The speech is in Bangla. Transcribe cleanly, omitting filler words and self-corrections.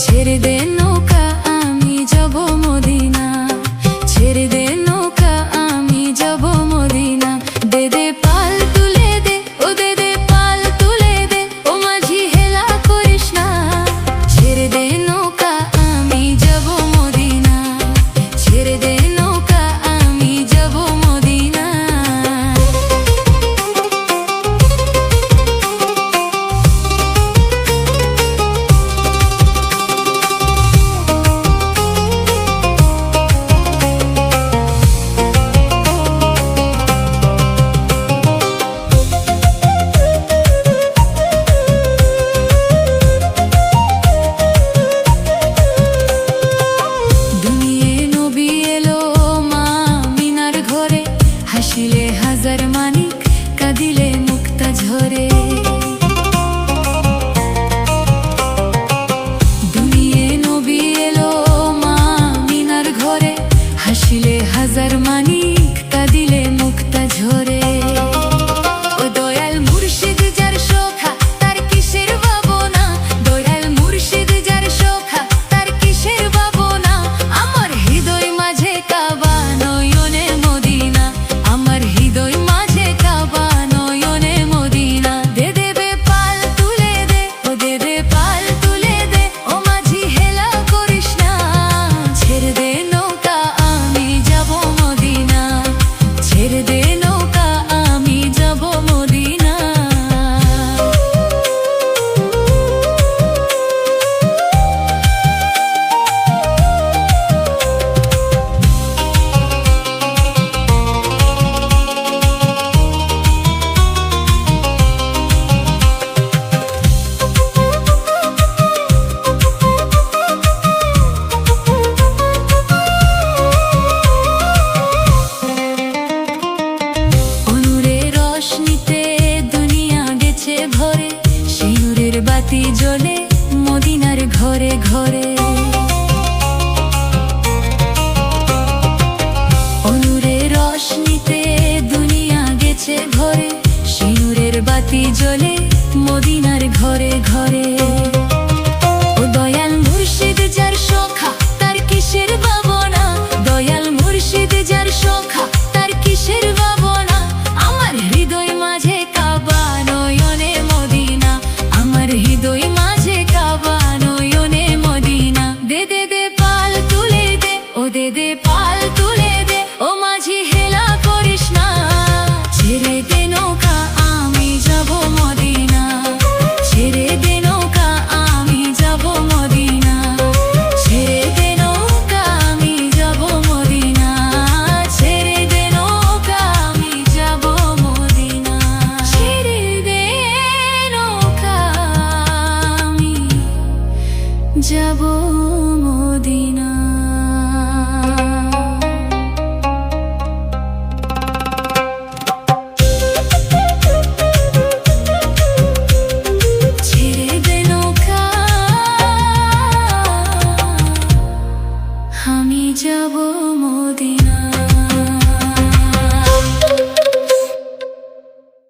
ছেড়ে দে নৌকা আমি যাব মদিনা, ছেড়ে দে নৌকা আমি যাব মদিনা। দে দে পাল তুলে দে, ও দে দে পাল তুলে দে, ও মাঝি হেলা করিস না। ছেড়ে দে নৌকা আমি যাব মদিনা, ছেড়ে দে নৌকা আমি যাব মদিনা। হাসিলে হাজার মানিক, কাঁদিলে মুক্তা ঝরে। দুনিয়ে নবী এলো মা মিনার ঘরে, হাসিলে হাজার মানিক, কাঁদিলে মুক্তা ঝরে। ও দয়াল মুর্শিদ যার সখা, তার কিসের ভাবনা, দয়াল মুর্শিদ যার সখা, তার কিসের ভাবনা। আমার হৃদয় মাঝে কাবা, নয়নে মদিনা, আমার হৃদয় মাঝে কাবা, নয়নে মদিনা। দে দে বে পাল তুলে দে, ও দে দে পাল তুলে দে, ও মাঝি হেলা করিস না। ছেড়ে দে নৌকা আমি যাব মদিনা, ছেড়ে দে নৌকা আমি যাব মদিনা। ভরে সেই নূরের বাতি জ্বলে মদিনার ঘরে ঘরে। নূরের রোশনীতে দুনিয়া গেছে ভরে, সেই নূরের বাতি জ্বলে মদিনার ঘরে ঘরে। ও দয়াল মুর্শিদ যার সখা, তার কিসের ভাবনা, দয়াল মুর্শিদ যার সখা, তার কিসের ভাবনা। আমার হৃদয় মাঝে কাবা, নয়নে মদিনা, আমার হৃদয় মাঝে কাবা, নয়নে মদিনা। দে দে দে পাল তুলে দে, ও দে দে পাল তুলে দে, ও মাঝি হেলা করিস না। ছেড়ে দে নৌকা আমি যাব মদিনা, ছেড়ে দে নৌকা আমি যাব মদিনা, ছেড়ে দে নৌকা আমি যাব মদিনা, ছেড়ে দে নৌকা আমি যাব মদিনা, ছেড়ে দে নৌকা আমি যাব মদিনা। ছেড়ে দে নৌকা আমি যাব মদিনা।